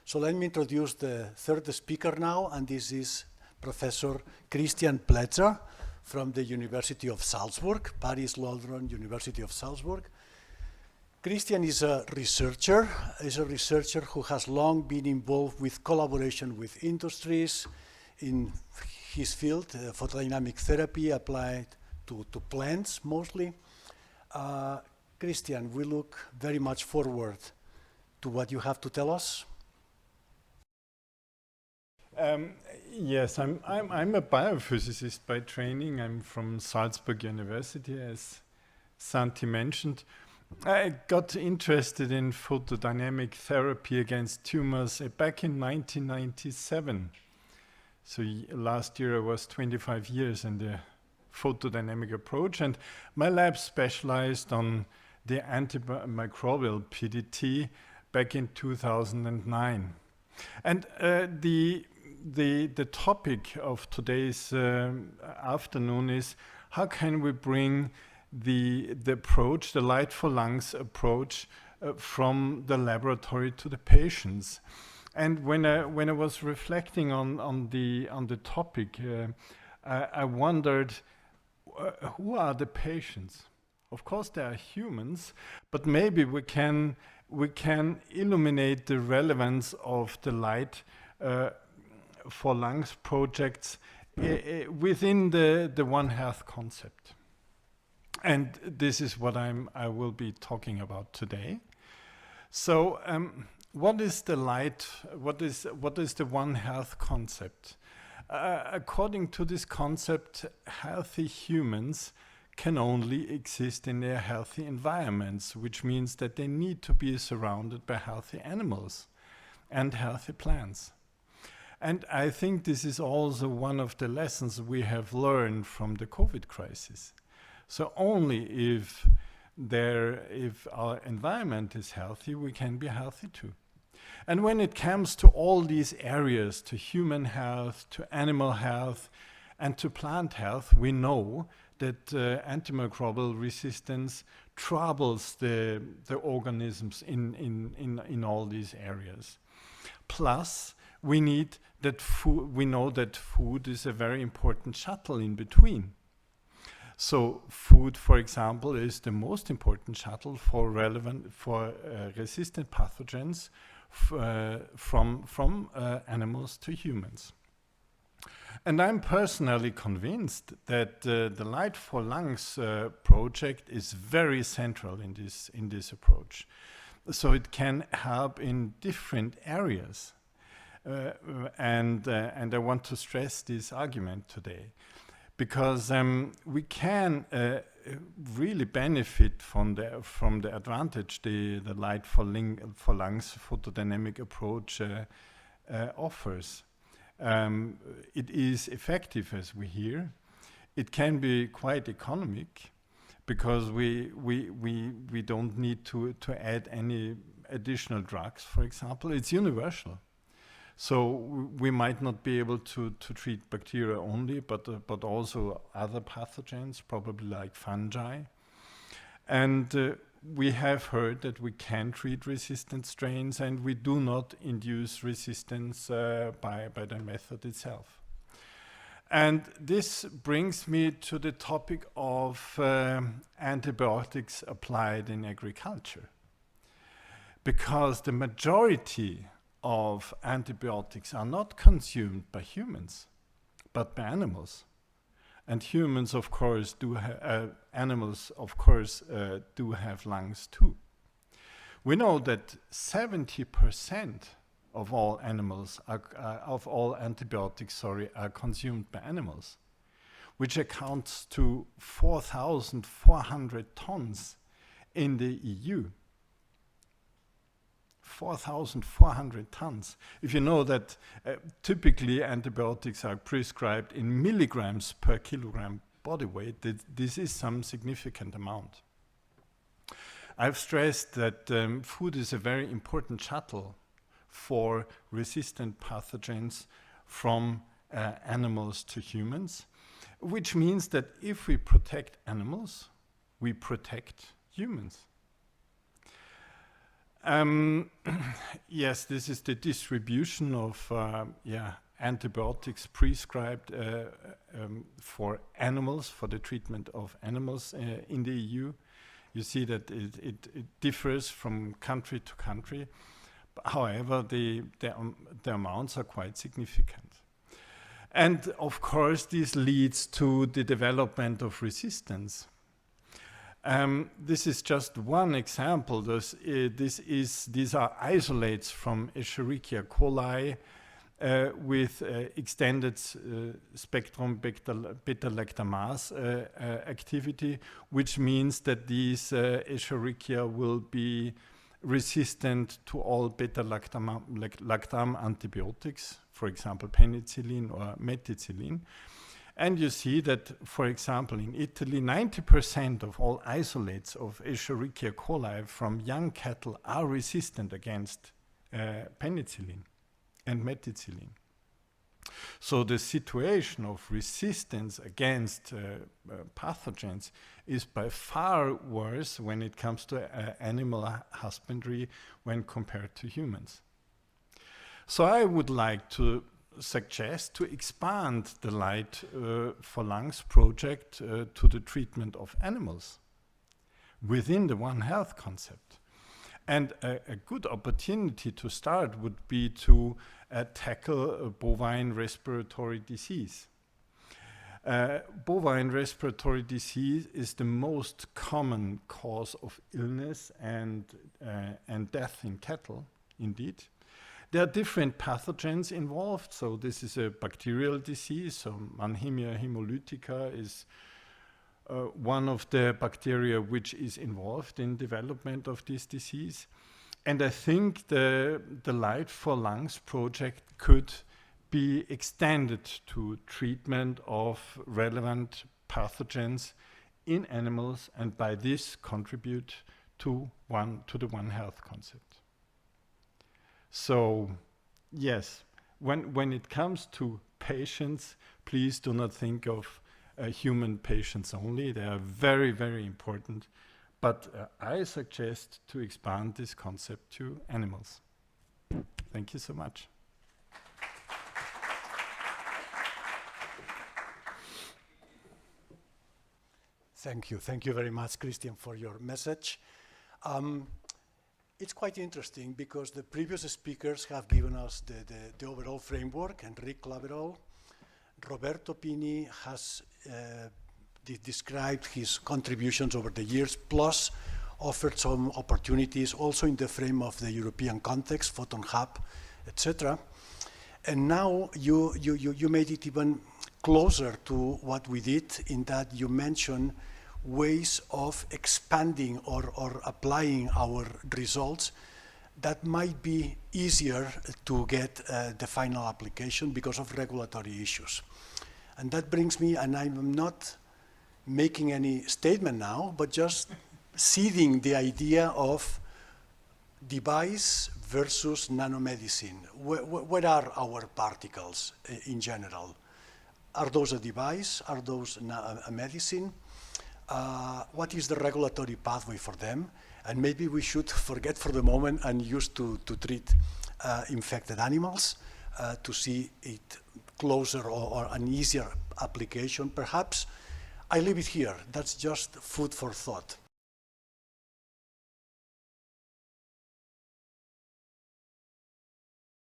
So let me introduce the third speaker now, and this is Professor Kristjan Plazer from the University of Salzburg, Paris-London University of Salzburg. Kristjan is a researcher who has long been involved with collaboration with industries in his field, photodynamic therapy applied to plants mostly. Kristjan, we look very much forward to what you have to tell us. Yes, I'm a biophysicist by training. I'm from Salzburg University, as Santi mentioned. I got interested in photodynamic therapy against tumors back in 1997. So last year I was 25 years in the photodynamic approach, and my lab specialized on the antimicrobial PDT back in 2009. And the topic of today's afternoon is how can we bring the approach, the Light4Lungs approach, from the laboratory to the patients. And when I was reflecting on the topic, I wondered, who are the patients? Of course, they are humans, but maybe we can illuminate the relevance of the Light4Lungs projects within the One Health concept. And this is what I will be talking about today. So, what is the What is the One Health concept? According to this concept, healthy humans can only exist in their healthy environments, which means that they need to be surrounded by healthy animals and healthy plants. And I think this is also one of the lessons we have learned from the COVID crisis. So only if our environment is healthy, we can be healthy too. And when it comes to all these areas, to human health, to animal health, and to plant health, we know that antimicrobial resistance troubles the organisms in all these areas. Plus, we know that food is a very important shuttle in between. So food, for example, is the most important shuttle for resistant pathogens from animals to humans. And I'm personally convinced that the Light4Lungs project is very central in this approach. So it can help in different areas. And I want to stress this argument today, because we can really benefit from the advantage the Light4Lungs photodynamic approach offers. It is effective, as we hear. It can be quite economic, because we don't need to add any additional drugs, for example. It's universal. So we might not be able to treat bacteria only, but also other pathogens, probably like fungi. And we have heard that we can treat resistant strains, and we do not induce resistance by the method itself. And this brings me to the topic of antibiotics applied in agriculture. Because the majority of antibiotics are not consumed by humans, but by animals. And humans, of course, animals, of course, do have lungs too. We know that 70% of all antibiotics are consumed by animals, which accounts to 4,400 tons in the EU. 4,400 tons. If you know that typically antibiotics are prescribed in milligrams per kilogram body weight, this is some significant amount. I've stressed that food is a very important shuttle for resistant pathogens from animals to humans, which means that if we protect animals, we protect humans. Yes, this is the distribution of antibiotics prescribed for animals, for the treatment of animals in the EU. You see that it differs from country to country. However, the amounts are quite significant. And of course, this leads to the development of resistance. This is just one example. These are isolates from Escherichia coli with extended spectrum beta-lactamase activity, which means that these Escherichia will be resistant to all beta-lactam antibiotics, for example, penicillin or methicillin. And you see that, for example, in Italy, 90% of all isolates of Escherichia coli from young cattle are resistant against penicillin and methicillin. So the situation of resistance against pathogens is by far worse when it comes to animal husbandry when compared to humans. So I would like to suggest to expand the Light4Lungs project to the treatment of animals within the One Health concept. And a good opportunity to start would be to tackle bovine respiratory disease. Bovine respiratory disease is the most common cause of illness and death in cattle, indeed. There are different pathogens involved. So this is a bacterial disease. So Mannheimia hemolytica is one of the bacteria which is involved in development of this disease. And I think the Light4Lungs project could be extended to treatment of relevant pathogens in animals, and by this contribute to the One Health concept. So, yes, when it comes to patients, please do not think of human patients only. They are very, very important. But I suggest to expand this concept to animals. Thank you so much. Thank you. Thank you very much, Kristjan, for your message. It's quite interesting because the previous speakers have given us the overall framework. Enrique Claverol, Roberto Pini has described his contributions over the years, plus offered some opportunities also in the frame of the European context, Photon Hub, etc. And now you made it even closer to what we did, in that you mentioned ways of expanding or applying our results that might be easier to get the final application because of regulatory issues. And that brings me, and I'm not making any statement now, but just seeding the idea of device versus nanomedicine. Where are our particles in general? Are those a device? Are those a medicine? What is the regulatory pathway for them? And maybe we should forget for the moment and use to treat infected animals to see it closer or an easier application, perhaps. I leave it here. That's just food for thought.